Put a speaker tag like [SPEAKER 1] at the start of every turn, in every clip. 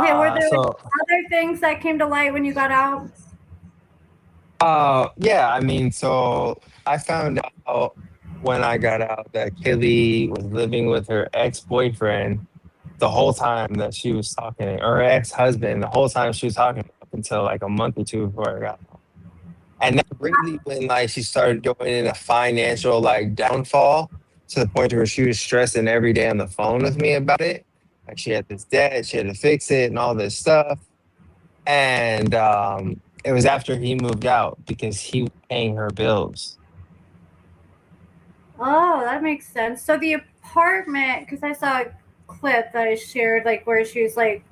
[SPEAKER 1] Okay, were there like
[SPEAKER 2] So
[SPEAKER 1] other things that came to light when you got out?
[SPEAKER 2] yeah, I mean, so I found out when I got out that Kelly was living with her ex-boyfriend the whole time that she was talking, or her ex-husband the whole time she was talking up until like a month or two before I got out. And that's really when like she started going in a financial like downfall to the point where she was stressing every day on the phone with me about it. Like she had this debt, she had to fix it and all this stuff. And it was after he moved out because he was paying her bills.
[SPEAKER 1] Oh, that makes sense. So the apartment, because I saw a clip that I shared, like where she was like,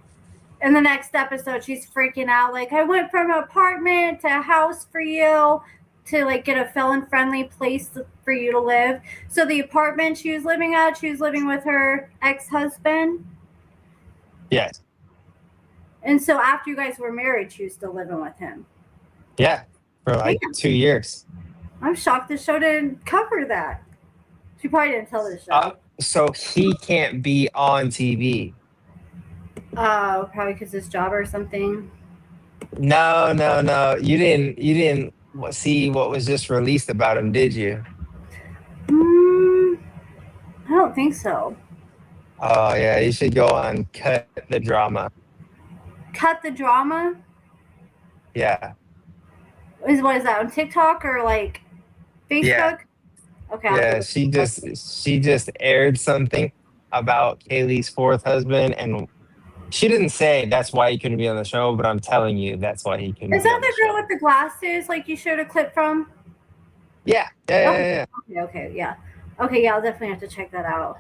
[SPEAKER 1] in the next episode, she's freaking out, like, I went from an apartment to a house for you to like get a felon friendly place for you to live. So the apartment she was living at, she was living with her ex husband.
[SPEAKER 2] Yes.
[SPEAKER 1] And so after you guys were married, she was still living with him.
[SPEAKER 2] Yeah. For like
[SPEAKER 1] Damn.
[SPEAKER 2] 2 years.
[SPEAKER 1] I'm shocked the show didn't cover that. She probably didn't tell the show.
[SPEAKER 2] So he can't be on TV.
[SPEAKER 1] Oh, probably because his job or something.
[SPEAKER 2] No, no, no. You didn't see what was just released about him, did you?
[SPEAKER 1] Mm, I don't think so.
[SPEAKER 2] Oh yeah, you should go on Cut the Drama.
[SPEAKER 1] Cut the drama?
[SPEAKER 2] Yeah.
[SPEAKER 1] What is that on TikTok or like
[SPEAKER 2] Yeah.
[SPEAKER 1] Facebook? Okay, I'll have to
[SPEAKER 2] Yeah.
[SPEAKER 1] look
[SPEAKER 2] She just aired something about Kaylee's fourth husband, and she didn't say that's why he couldn't be on the show, but I'm telling you that's why he couldn't
[SPEAKER 1] Is
[SPEAKER 2] be
[SPEAKER 1] that
[SPEAKER 2] on the
[SPEAKER 1] the girl
[SPEAKER 2] show.
[SPEAKER 1] with the glasses like you showed a clip from?
[SPEAKER 2] Yeah. Yeah.
[SPEAKER 1] Okay,
[SPEAKER 2] Yeah.
[SPEAKER 1] okay, yeah. Okay, yeah, I'll definitely have to check that out.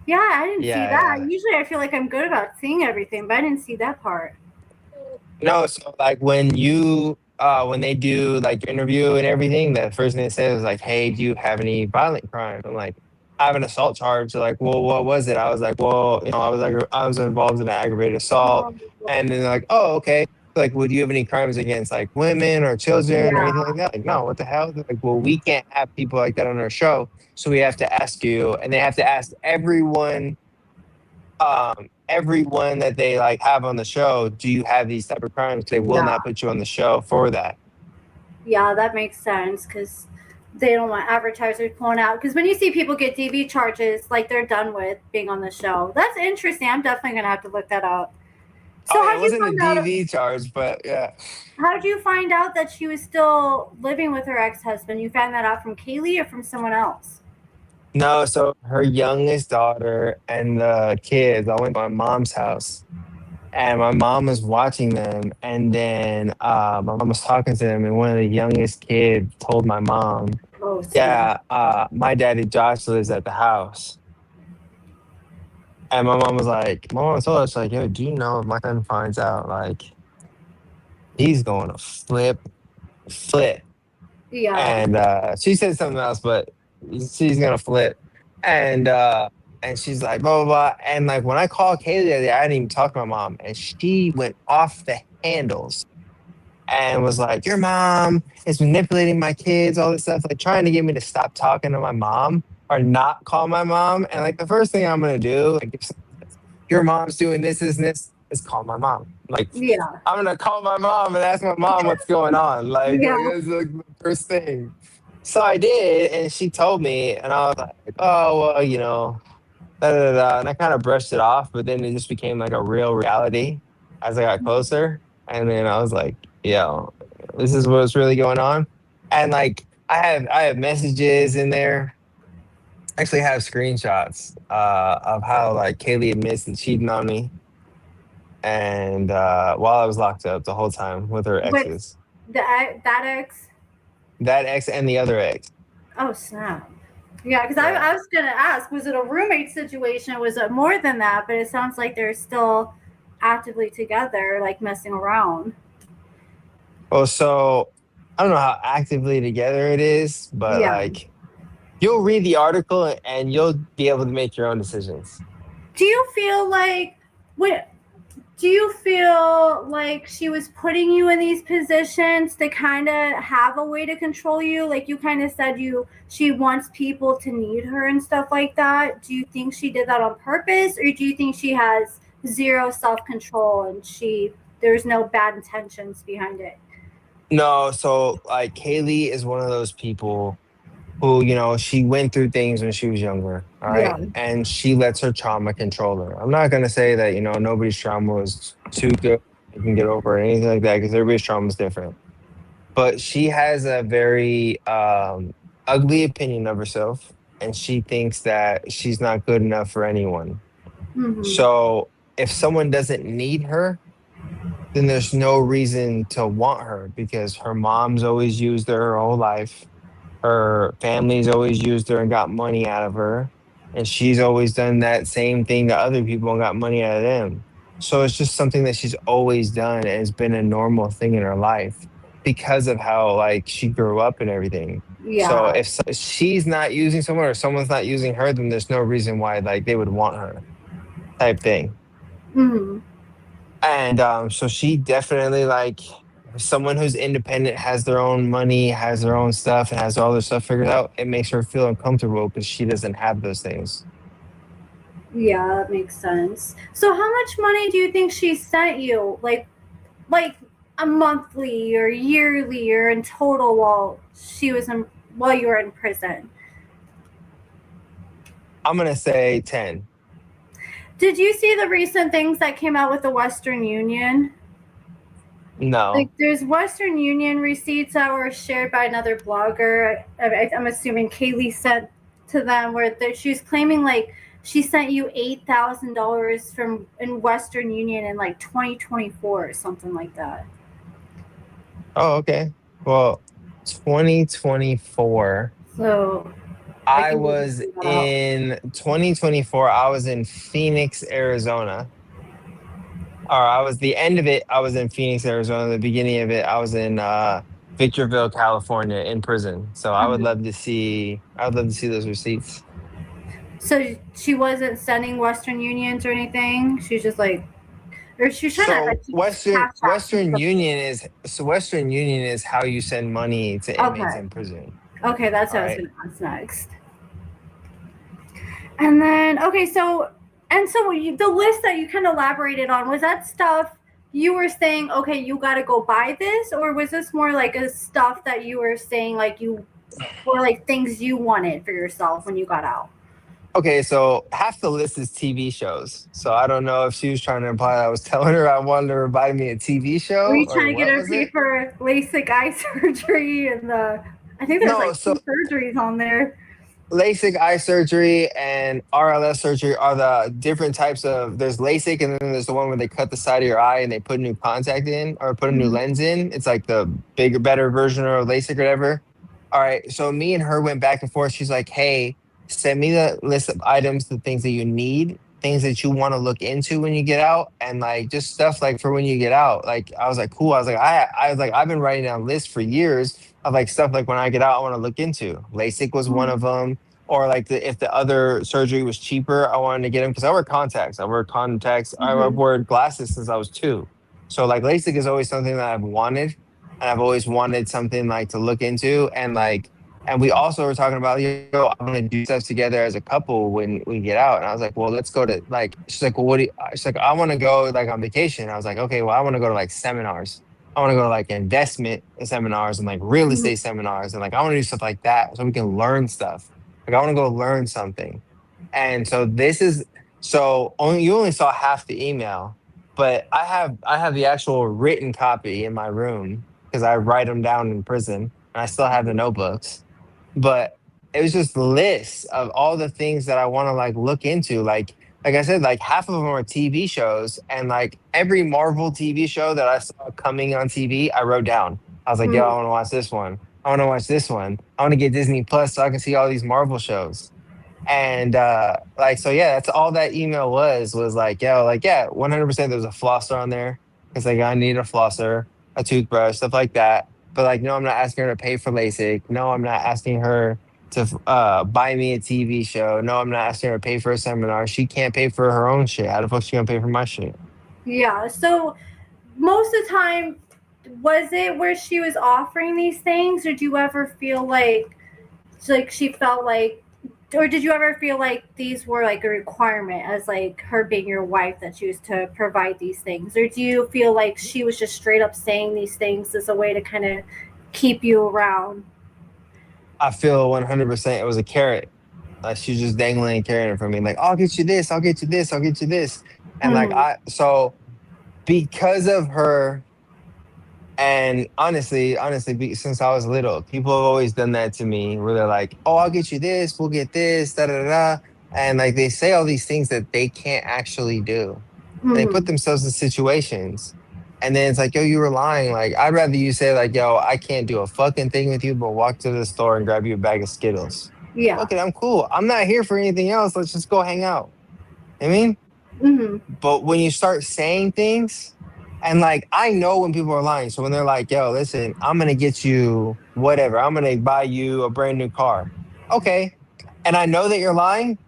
[SPEAKER 1] Yeah, I didn't see
[SPEAKER 2] Yeah.
[SPEAKER 1] that.
[SPEAKER 2] Yeah.
[SPEAKER 1] Usually I feel like I'm good about seeing everything, but I didn't see that part.
[SPEAKER 2] No, so like when they do like your interview and everything, the first thing they say is like, "Hey, do you have any violent crimes?" I'm like, "I have an assault charge." They're like, "Well, what was it?" I was like, "Well, I was involved in an aggravated assault." And then they're like, "Oh, okay." Like, would you have any crimes against like women or children or
[SPEAKER 1] Yeah,
[SPEAKER 2] anything like that? Like, no, what the hell? They're like, well, we can't have people like that on our show, so we have to ask you, and they have to ask everyone that they like have on the show, do you have these type of crimes? They will
[SPEAKER 1] yeah,
[SPEAKER 2] not put you on the show for that.
[SPEAKER 1] yeah, that makes sense because they don't want advertisers pulling out. Because when you see people get DV charges, like they're done with being on the show. That's interesting. I'm definitely gonna have to look that up. So
[SPEAKER 2] Oh yeah, it
[SPEAKER 1] how'd you
[SPEAKER 2] wasn't a
[SPEAKER 1] find out?
[SPEAKER 2] DV charge, but yeah.
[SPEAKER 1] How'd you find out that she was still living with her ex-husband? You found that out from Kaylee or from someone else?
[SPEAKER 2] No, so her youngest daughter and the kids, I went to my mom's house and my mom was watching them, and then my mom was talking to them, and one of the youngest kids told my mom,
[SPEAKER 1] Oh snap!
[SPEAKER 2] yeah, my daddy Josh lives at the house. And my mom told us, like, yo, do you know if my son finds out, like, he's going to flip.
[SPEAKER 1] Yeah.
[SPEAKER 2] And she said something else, but she's gonna flip. And and she's like, blah blah blah. And like when I called Kaylee the other day, I didn't even talk to my mom, and she went off the handles and was like, your mom is manipulating my kids, all this stuff, like trying to get me to stop talking to my mom or not call my mom. And like the first thing I'm gonna do, like if your mom's doing this and this, is call my mom. Like
[SPEAKER 1] Yeah.
[SPEAKER 2] I'm gonna call my mom and ask my mom what's going on.
[SPEAKER 1] Yeah.
[SPEAKER 2] Like that's like the first thing. So I did, and she told me, and I was like, oh well, da, da, da, da. And I kind of brushed it off, but then it just became like a real reality as I got closer. And then I was like, yo, this is what's really going on. And like I have messages in there. Actually have screenshots of how like Kaylee admits to cheating on me, and while I was locked up the whole time with her
[SPEAKER 1] With
[SPEAKER 2] exes,
[SPEAKER 1] that ex?
[SPEAKER 2] that ex and the other ex.
[SPEAKER 1] Oh snap! Yeah, because
[SPEAKER 2] Yeah.
[SPEAKER 1] I was gonna ask, was it a roommate situation? Was it more than that? But it sounds like they're still actively together, like messing around.
[SPEAKER 2] Well, so I don't know how actively together it is, but
[SPEAKER 1] Yeah.
[SPEAKER 2] like you'll read the article and you'll be able to make your own decisions.
[SPEAKER 1] Do you feel like what? Do you feel like she was putting you in these positions to kind of have a way to control you? Like you kind of said she wants people to need her and stuff like that. Do you think she did that on purpose or do you think she has zero self-control, and there's no bad intentions behind it.
[SPEAKER 2] No, so like Kaylee is one of those people who, she went through things when she was younger, all
[SPEAKER 1] Yeah.
[SPEAKER 2] right? And she lets her trauma control her. I'm not going to say that, nobody's trauma was too good, you can get over it, or anything like that, because everybody's trauma is different. But she has a very ugly opinion of herself, and she thinks that she's not good enough for anyone.
[SPEAKER 1] Mm-hmm.
[SPEAKER 2] So if someone doesn't need her, then there's no reason to want her because her mom's always used her whole life. Her family's always used her and got money out of her. And she's always done that same thing to other people and got money out of them. So it's just something that she's always done and it's been a normal thing in her life because of how like she grew up and everything. So
[SPEAKER 1] Yeah.
[SPEAKER 2] if she's not using someone or someone's not using her, then there's no reason why like they would want her type thing.
[SPEAKER 1] Mm-hmm.
[SPEAKER 2] And so she definitely like someone who's independent, has their own money, has their own stuff, and has all their stuff figured out. It makes her feel uncomfortable because she doesn't have those things.
[SPEAKER 1] Yeah, that makes sense. So how much money do you think she sent you? Like a monthly or yearly or in total while you were in prison?
[SPEAKER 2] I'm gonna say 10.
[SPEAKER 1] Did you see the recent things that came out with the Western Union? Like
[SPEAKER 2] No.
[SPEAKER 1] there's Western Union receipts that were shared by another blogger. I'm assuming Kaylee sent to them where she's claiming like she sent you $8,000 from in Western Union in like 2024 or something like that.
[SPEAKER 2] Oh, okay. Well, 2024.
[SPEAKER 1] So I
[SPEAKER 2] I
[SPEAKER 1] can maybe
[SPEAKER 2] was
[SPEAKER 1] figure that out.
[SPEAKER 2] in 2024. I was in Phoenix, Arizona. Or I was the end of it. I was in Phoenix, Arizona. The beginning of it, I was in Victorville, California, in prison. So I would
[SPEAKER 1] Mhm.
[SPEAKER 2] love to see. I would love to see those receipts.
[SPEAKER 1] So she wasn't sending Western Unions or anything. She's just like, or she shouldn't, but
[SPEAKER 2] So
[SPEAKER 1] she cash app people.
[SPEAKER 2] Western Union is how you send money to inmates
[SPEAKER 1] Okay.
[SPEAKER 2] in prison.
[SPEAKER 1] Okay, that's
[SPEAKER 2] All
[SPEAKER 1] what I was
[SPEAKER 2] right.
[SPEAKER 1] gonna ask next. And then okay, the list that you kind of elaborated on, was that stuff you were saying, okay, you got to go buy this, or was this more like a stuff that you were saying like you were like things you wanted for yourself when you got out?
[SPEAKER 2] Okay, so half the list is TV shows. So I don't know if she was trying to imply I was telling her I wanted her to buy me a TV
[SPEAKER 1] Were
[SPEAKER 2] show
[SPEAKER 1] you
[SPEAKER 2] or
[SPEAKER 1] trying to get
[SPEAKER 2] what
[SPEAKER 1] her
[SPEAKER 2] was
[SPEAKER 1] paid
[SPEAKER 2] it?
[SPEAKER 1] for LASIK eye surgery and I think there's
[SPEAKER 2] No,
[SPEAKER 1] like
[SPEAKER 2] so
[SPEAKER 1] two surgeries on there.
[SPEAKER 2] LASIK eye surgery and RLS surgery are the different types of. There's LASIK, and then there's the one where they cut the side of your eye and they put a new contact in or put a new
[SPEAKER 1] Mhm.
[SPEAKER 2] lens in. It's like the bigger, better version of LASIK or whatever. All right. So me and her went back and forth. She's like, "Hey, send me the list of items, the things that you need, things that you want to look into when you get out, and like just stuff like for when you get out." Like I was like, "Cool." I was like, I was like, I've been writing down lists for years of like stuff like when I get out, I want to look into. LASIK was one of them, or like if the other surgery was cheaper, I wanted to get them because I wear contacts. I wear contacts. I've
[SPEAKER 1] Mhm.
[SPEAKER 2] worn glasses since I was 2. So like LASIK is always something that I've wanted, and I've always wanted something like to look into, and like. And we also were talking about, I want to do stuff together as a couple when we get out. And I was like, well, let's go to like, she's like, well, what do you, she's like, I want to go like on vacation. I was like, okay, well, I want to go to like seminars. I want to go to like investment seminars and like real
[SPEAKER 1] Mhm.
[SPEAKER 2] estate seminars. And like, I want to do stuff like that so we can learn stuff. Like I want to go learn something. And so you only saw half the email, but I have the actual written copy in my room because I write them down in prison and I still have the notebooks. But it was just lists of all the things that I want to like look into. Like I said, like half of them are TV shows, and like every Marvel TV show that I saw coming on TV, I wrote down. I was like, yo, I
[SPEAKER 1] Mhm.
[SPEAKER 2] want to watch this one. I want to watch this one. I want to get Disney Plus so I can see all these Marvel shows. And like so yeah, that's all that email was like, yo, like yeah, 100% there's a flosser on there. It's like I need a flosser, a toothbrush, stuff like that. But like no, I'm not asking her to pay for LASIK. No, I'm not asking her to buy me a TV show. No, I'm not asking her to pay for a seminar. She can't pay for her own shit. How the fuck she gonna pay for my shit?
[SPEAKER 1] Yeah. So most of the time, was it where she was offering these things, or do you ever feel like she felt like or did you ever feel like these were like a requirement as like her being your wife that she was to provide these things, or do you feel like she was just straight up saying these things as a way to kind of keep you around?
[SPEAKER 2] I feel 100% it was a carrot. She was just dangling and carrying it from me, like, I'll get you this, I'll get you this, I'll get you this. And like,
[SPEAKER 1] Mm-hmm.
[SPEAKER 2] so because of her, and since I was little, people have always done that to me where they're like, oh, I'll get you this, we'll get this, da da da. And like, they say all these things that they can't actually do. And they put
[SPEAKER 1] Mm-hmm.
[SPEAKER 2] themselves in situations. And then it's like, yo, you were lying. Like, I'd rather you say, like, yo, I can't do a fucking thing with you, but walk to the store and grab you a bag of Skittles.
[SPEAKER 1] Yeah.
[SPEAKER 2] Okay, I'm cool. I'm not here for anything else. Let's just go hang out. I mean,
[SPEAKER 1] Mm-hmm.
[SPEAKER 2] but when you start saying things, and like, I know when people are lying. So when they're like, yo, listen, I'm going to get you whatever, I'm going to buy you a brand new car. Okay. And I know that you're lying.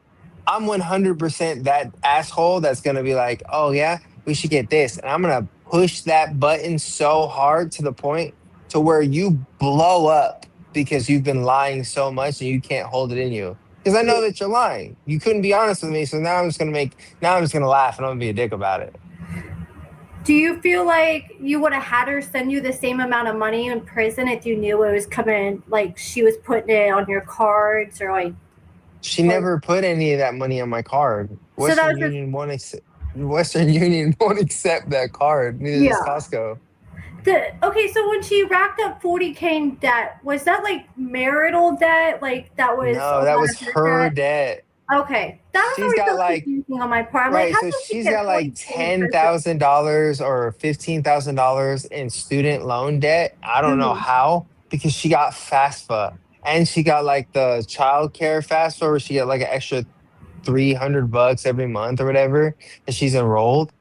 [SPEAKER 2] I'm 100% that asshole that's going to be like, oh, yeah, we should get this. And I'm going to push that button so hard to the point to where you blow up because you've been lying so much and you can't hold it in you. Because I know that you're lying. You couldn't be honest with me. So now I'm just going to laugh and I'm going to be a dick about it.
[SPEAKER 1] Do you feel like you would have had her send you the same amount of money in prison if you knew it was coming, like she was putting it on your cards, or like?
[SPEAKER 2] She never put any of that money on my card.
[SPEAKER 1] So that was just,
[SPEAKER 2] Western Union won't accept that card. Neither does
[SPEAKER 1] yeah.
[SPEAKER 2] Costco.
[SPEAKER 1] Okay, so when she racked up 40K in debt, was that like marital debt? Like that was a
[SPEAKER 2] No, that
[SPEAKER 1] lot
[SPEAKER 2] was
[SPEAKER 1] of
[SPEAKER 2] her
[SPEAKER 1] her debt?
[SPEAKER 2] debt.
[SPEAKER 1] Okay, that was
[SPEAKER 2] She's
[SPEAKER 1] always
[SPEAKER 2] got
[SPEAKER 1] so
[SPEAKER 2] like
[SPEAKER 1] confusing on my part. I'm like,
[SPEAKER 2] right,
[SPEAKER 1] how
[SPEAKER 2] so
[SPEAKER 1] does she
[SPEAKER 2] she's
[SPEAKER 1] get
[SPEAKER 2] got like
[SPEAKER 1] 40K in prison?
[SPEAKER 2] $10,000 or $15,000 in student loan debt. I don't know
[SPEAKER 1] Mm-hmm.
[SPEAKER 2] how because she got FAFSA and she got like the child care FAFSA where she got like an extra $300 every month or whatever, and she's enrolled,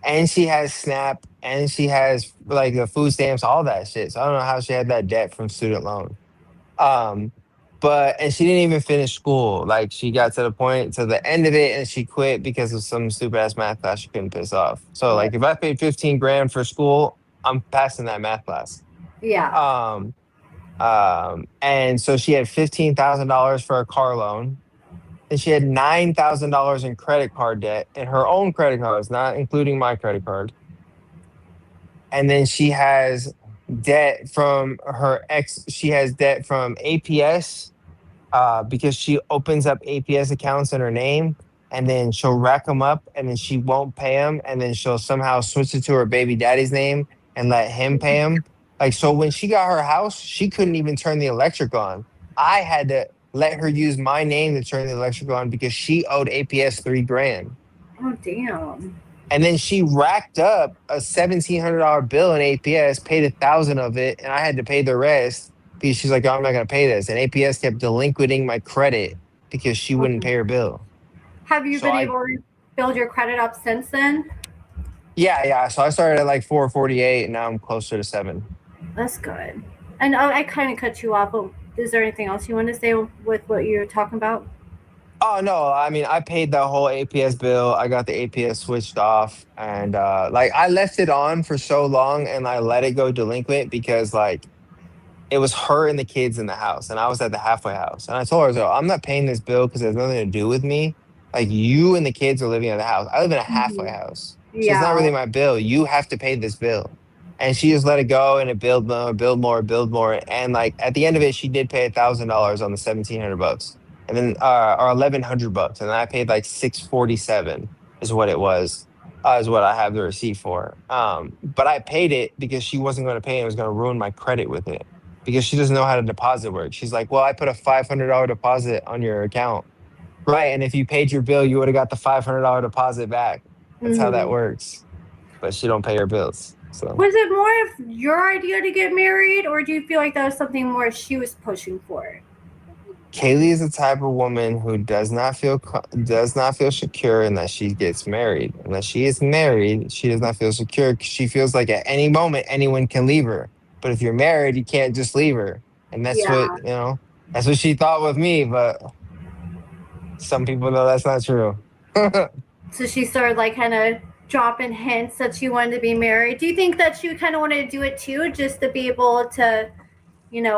[SPEAKER 2] and she has SNAP, and she has like the food stamps, all that shit. So I don't know how she had that debt from student loan. Um, but and she didn't even finish school. Like she got to the point to the end of it, and she quit because of some stupid ass math class she couldn't piss off. So
[SPEAKER 1] Yeah.
[SPEAKER 2] like if I paid 15 grand for school, I'm passing that math class.
[SPEAKER 1] Yeah.
[SPEAKER 2] Um, and so she had $15,000 for a car loan and she had $9,000 in credit card debt in her own credit cards, not including my credit card. And then she has debt from her ex. She has debt from APS because she opens up APS accounts in her name, and then she'll rack them up, and then she won't pay them, and then she'll somehow switch it to her baby daddy's name and let him pay them. Like so, when she got her house, she couldn't even turn the electric on. I had to let her use my name to turn the electric on because she owed APS 3 grand.
[SPEAKER 1] Oh damn.
[SPEAKER 2] And then she racked up a $1,700 bill in APS, paid 1,000 of it, and I had to pay the rest because she's like, oh, I'm not going to pay this. And APS kept delinquating my credit because she wouldn't pay her bill.
[SPEAKER 1] Have you
[SPEAKER 2] So
[SPEAKER 1] been able to build your credit up since then?
[SPEAKER 2] yeah. So I started at like 448, and now I'm closer to 7.
[SPEAKER 1] That's good. And I kind of cut you off, but is there anything else you want to say with what you're talking about?
[SPEAKER 2] Oh no, I mean I paid the whole APS bill. I got the APS switched off and like I left it on for so long and I let it go delinquent because like it was her and the kids in the house and I was at the halfway house. And I told her, so I'm not paying this bill because it has nothing to do with me. Like you and the kids are living in the house. I live in a halfway
[SPEAKER 1] Mm-hmm.
[SPEAKER 2] house. So it's not
[SPEAKER 1] Yeah.
[SPEAKER 2] really my bill. You have to pay this bill. And she just let it go and it build more, build more, build more. And like at the end of it, she did pay $1,000 on the $1,700 and then or $1,100, and then I paid like 647 is what it was, is what I have the receipt for. But I paid it because she wasn't going to pay it. It was going to ruin my credit with it because she doesn't know how to deposit work. She's like, well, I put a $500 deposit on your account, right? And if you paid your bill, you would have got the $500 deposit back. That's how that
[SPEAKER 1] Mm-hmm.
[SPEAKER 2] works. But she don't pay her bills. So
[SPEAKER 1] Was it more of your idea to get married, or do you feel like that was something more she was pushing for?
[SPEAKER 2] Kaylee is the type of woman who does not feel secure unless she gets married. Unless she is married, she does not feel secure. She feels like at any moment anyone can leave her. But if you're married, you can't just leave her. And that's what
[SPEAKER 1] Yeah.
[SPEAKER 2] that's what she thought with me. But some people know that's not true.
[SPEAKER 1] So she started like kind of dropping hints that she wanted to be married. Do you think that she kind of wanted to do it too, just to be able to,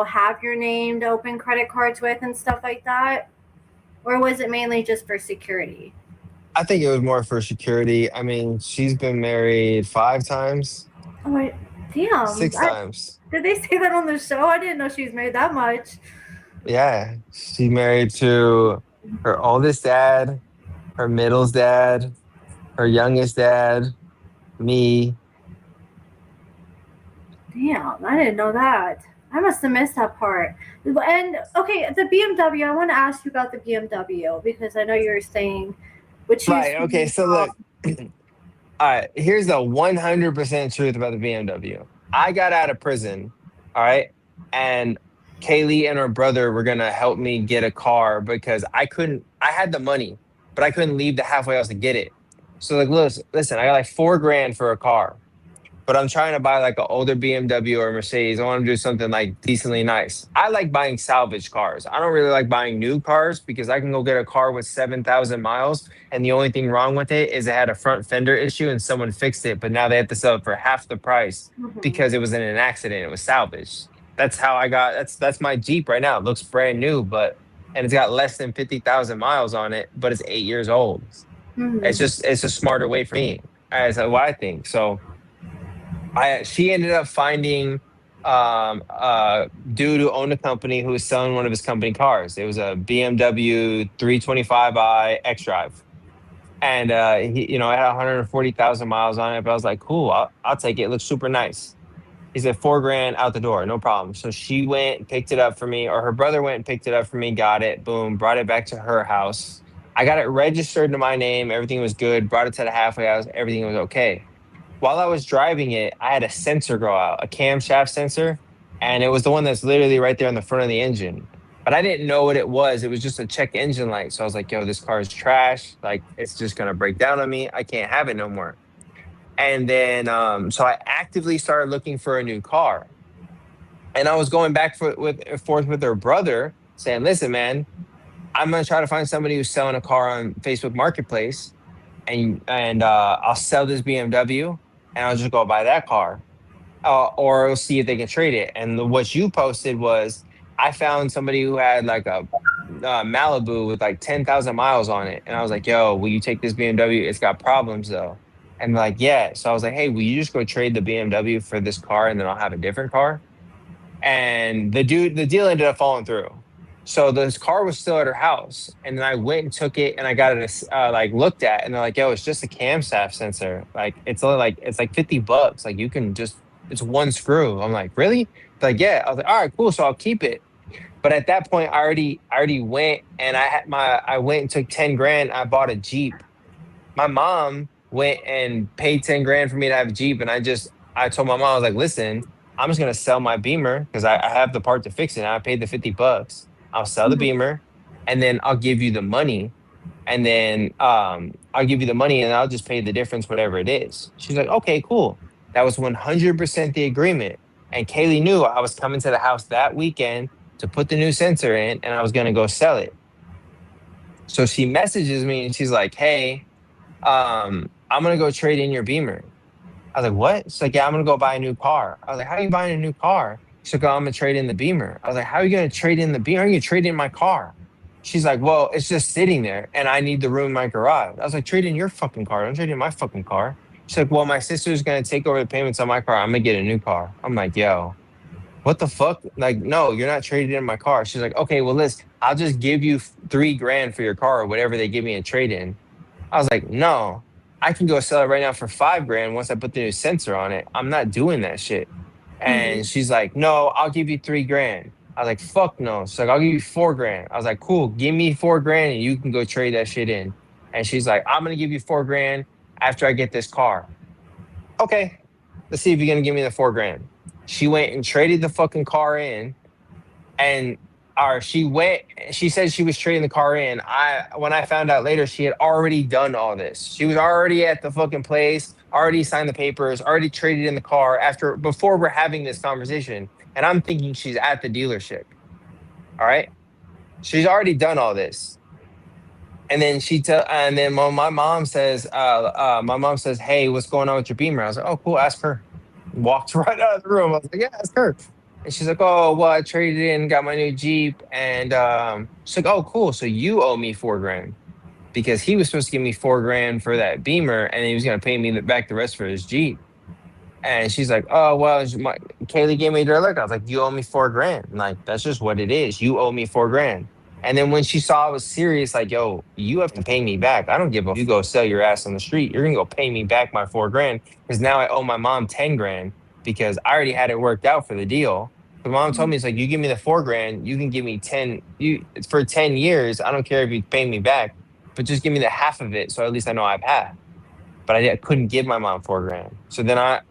[SPEAKER 1] have your name to open credit cards with and stuff like that? or was it mainly just for security?
[SPEAKER 2] I think it was more for security. I mean, she's been married 5 times,
[SPEAKER 1] Oh, damn.
[SPEAKER 2] 6 times.
[SPEAKER 1] Did they say that on the show? I didn't know she was married that much.
[SPEAKER 2] Yeah, she's married to her oldest dad, her middle's dad, her youngest dad, me.
[SPEAKER 1] Damn, I didn't know that. I must have missed that part. And okay, the BMW. I want to ask you about the BMW because I know you were saying would choose
[SPEAKER 2] Right.
[SPEAKER 1] for
[SPEAKER 2] Okay.
[SPEAKER 1] you.
[SPEAKER 2] So look, all right. Here's the 100% truth about the BMW. I got out of prison. All right, and Kaylee and her brother were gonna help me get a car because I couldn't. I had the money, but I couldn't leave the halfway house to get it. So like, listen, I got like 4 grand for a car. But I'm trying to buy like an older BMW or Mercedes. I want to do something like decently nice. I like buying salvage cars. I don't really like buying new cars because I can go get a car with 7,000 miles. And the only thing wrong with it is it had a front fender issue and someone fixed it. But now they have to sell it for half the price
[SPEAKER 1] Mhm.
[SPEAKER 2] because it was in an accident. It was salvaged. That's how I got, that's my Jeep right now. It looks brand new, and it's got less than 50,000 miles on it, but it's 8 years old.
[SPEAKER 1] Mhm.
[SPEAKER 2] It's a smarter way for me. As what I think. So, she ended up finding dude who owned a company who was selling one of his company cars. It was a BMW 325i X Drive, and it had 140,000 miles on it. But I was like, cool, I'll take it. It looks super nice. He said 4 grand out the door, no problem. So she went, picked it up for me, or her brother went and picked it up for me, got it, boom, brought it back to her house. I got it registered to my name. Everything was good. Brought it to the halfway house. Everything was okay. While I was driving it, I had a sensor go out, a camshaft sensor, and it was the one that's literally right there on the front of the engine. But I didn't know what it was. It was just a check engine light. So I was like, yo, this car is trash. Like, it's just going to break down on me. I can't have it no more. And then, so I actively started looking for a new car. And I was going back forth with her brother saying, listen, man, I'm going to try to find somebody who's selling a car on Facebook Marketplace and I'll sell this BMW and I'll just go buy that car, or see if they can trade it. And what you posted was I found somebody who had like a Malibu with like 10,000 miles on it, and I was like, "Yo, will you take this BMW? It's got problems though." And they're like, "Yeah." So I was like, "Hey, will you just go trade the BMW for this car, and then I'll have a different car?" And the deal ended up falling through. So this car was still at her house, and then I went and took it, and I got it like looked at, and they're like, "Yo, it's just a camshaft sensor. Like it's like $50. Like you can just it's one screw." I'm like, "Really?" They're like, "Yeah." I was like, "All right, cool. So I'll keep it." But at that point, I already went and I went and took 10 grand. I bought a Jeep. My mom went and paid 10 grand for me to have a Jeep, and I told my mom, I was like, listen, I'm just gonna sell my Beamer because I have the part to fix it. And I paid the $50. I'll sell the
[SPEAKER 1] Mhm.
[SPEAKER 2] Beamer, and then I'll give you the money, and then I'll give you the money, and I'll just pay the difference, whatever it is. She's like, okay, cool. That was 100% the agreement. And Kaylee knew I was coming to the house that weekend to put the new sensor in, and I was gonna go sell it. So she messages me and she's like, hey, I'm gonna go trade in your Beamer. I was like, what? She's like, yeah, I'm gonna go buy a new car. I was like, how are you buying a new car? She's like, oh, I'm gonna trade in the Beamer. I was like, how are you gonna trade in the Beamer? How are you gonna trade in my car? She's like, well, it's just sitting there and I need the room in my garage. I was like, trade in your fucking car. Don't trade in my fucking car. She's like, well, my sister's gonna take over the payments on my car. I'm gonna get a new car. I'm like, yo, what the fuck? Like, no, you're not trading in my car. She's like, okay, well, listen, I'll just give you 3 grand for your car or whatever they give me a trade in. I was like, no, I can go sell it right now for 5 grand once I put the new sensor on it. I'm not doing that shit. And
[SPEAKER 1] Mhm.
[SPEAKER 2] she's like, no, I'll give you 3 grand. I was like, fuck no. She's like, I'll give you 4 grand. I was like, cool, give me 4 grand and you can go trade that shit in. And she's like, I'm gonna give you 4 grand after I get this car. Okay, let's see if you're gonna give me the 4 grand. She went and traded the fucking car in, and or she said she was trading the car in. When I found out later, she had already done all this. She was already at the fucking place, already signed the papers, already traded in the car before we're having this conversation. And I'm thinking she's at the dealership. All right. She's already done all this. And then when my mom says, hey, what's going on with your Beamer? I was like, oh, cool, ask her. Walked right out of the room. I was like, yeah, ask her. And she's like, oh, well, I traded in, got my new Jeep. And she's like, oh, cool. So you owe me 4 grand because he was supposed to give me 4 grand for that Beamer and he was going to pay me back the rest for his Jeep. And she's like, oh, well, Kaylee gave me a direct look. I was like, you owe me 4 grand. And like, that's just what it is. You owe me 4 grand. And then when she saw I was serious, like, yo, you have to pay me back. I don't give a f- you go sell your ass on the street. You're gonna go pay me back my 4 grand because now I owe my mom 10 grand because I already had it worked out for the deal. The mom told me it's like you give me the 4 grand, you can give me 10 you for 10 years. I don't care if you pay me back, but just give me the half of it so at least I know I've half. But I couldn't give my mom 4 grand. So then I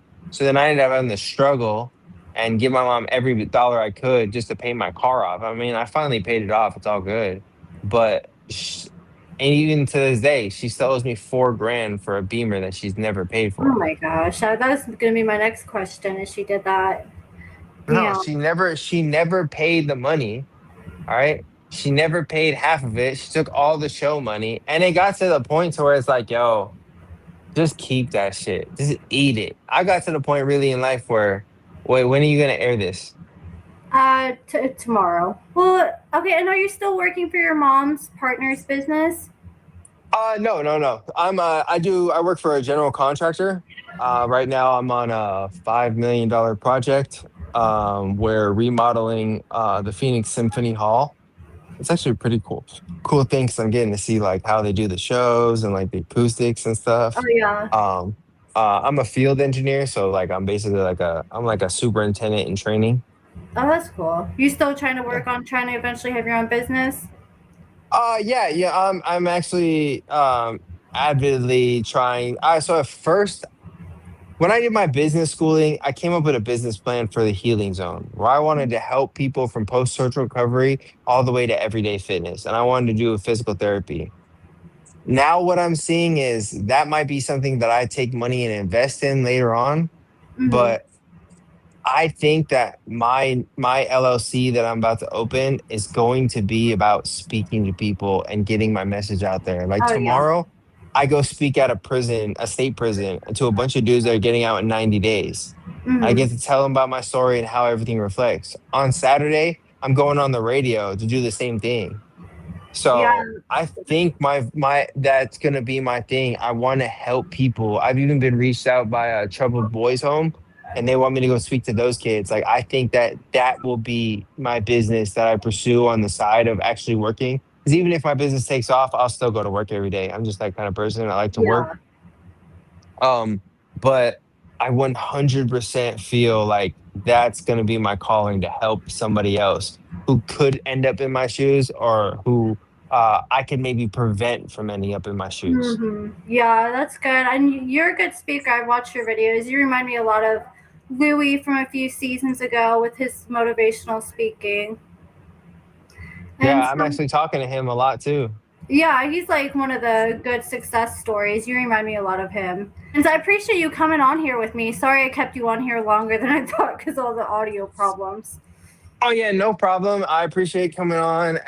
[SPEAKER 2] ended up having to struggle and give my mom every dollar I could just to pay my car off. I mean, I finally paid it off. It's all good. But and even to this day, she still owes me 4 grand for a Beamer that she's never paid
[SPEAKER 1] Oh
[SPEAKER 2] for.
[SPEAKER 1] my gosh, that's gonna be my next question. If she did that,
[SPEAKER 2] No,
[SPEAKER 1] damn.
[SPEAKER 2] she never paid the money. All right. She never paid half of it. She took all the show money. And it got to the point to where it's like, yo, just keep that shit. Just eat it. I got to the point really in life where, wait, when are you gonna air this?
[SPEAKER 1] Tomorrow. Well, okay. And are you still working for your mom's partner's business?
[SPEAKER 2] No, no, no. I work for a general contractor. Right now I'm on a $5 million project. We're remodeling the Phoenix Symphony Hall. It's actually pretty cool thing because I'm getting to see like how they do the shows and like the acoustics and
[SPEAKER 1] Oh
[SPEAKER 2] stuff.
[SPEAKER 1] yeah.
[SPEAKER 2] Um, I'm a field engineer, so like I'm basically like a superintendent in training.
[SPEAKER 1] Oh, that's cool. You still trying to
[SPEAKER 2] Yeah.
[SPEAKER 1] work on trying to eventually have your own business?
[SPEAKER 2] Yeah, yeah. I'm actually avidly trying. So at first, when I did my business schooling, I came up with a business plan for the healing zone where I wanted to help people from post-surgical recovery all the way to everyday fitness, and I wanted to do a physical therapy. Now, what I'm seeing is that might be something that I take money and invest in later on,
[SPEAKER 1] Mm-hmm.
[SPEAKER 2] but I think that my LLC that I'm about to open is going to be about speaking to people and getting my message out there. Like
[SPEAKER 1] Oh yeah.
[SPEAKER 2] tomorrow, I go speak at a prison, a state prison, to a bunch of dudes that are getting out in 90 days. I
[SPEAKER 1] Mm-hmm.
[SPEAKER 2] get to tell them about my story and how everything reflects. On Saturday, I'm going on the radio to do the same thing.
[SPEAKER 1] Yeah.
[SPEAKER 2] So I think my that's gonna be my thing. I want to help people. I've even been reached out by a troubled boys home, and they want me to go speak to those kids. Like I think that that will be my business that I pursue on the side of actually working. Because even if my business takes off, I'll still go to work every day. I'm just that kind of person. I like to work.
[SPEAKER 1] Yeah.
[SPEAKER 2] But I 100% feel like that's gonna be my calling to help somebody else who could end up in my shoes or who I could maybe prevent from ending up in my shoes.
[SPEAKER 1] Yeah, that's good. And you're a good speaker. I've watched your videos. You remind me a lot of Louis from a few seasons ago with his motivational speaking. And
[SPEAKER 2] Yeah, I'm
[SPEAKER 1] so,
[SPEAKER 2] actually talking to him a lot too.
[SPEAKER 1] yeah, he's like one of the good success stories. You remind me a lot of him. And so I appreciate you coming on here with me. Sorry I kept you on here longer than I thought because of all the audio problems.
[SPEAKER 2] Oh yeah, no problem. I appreciate coming on.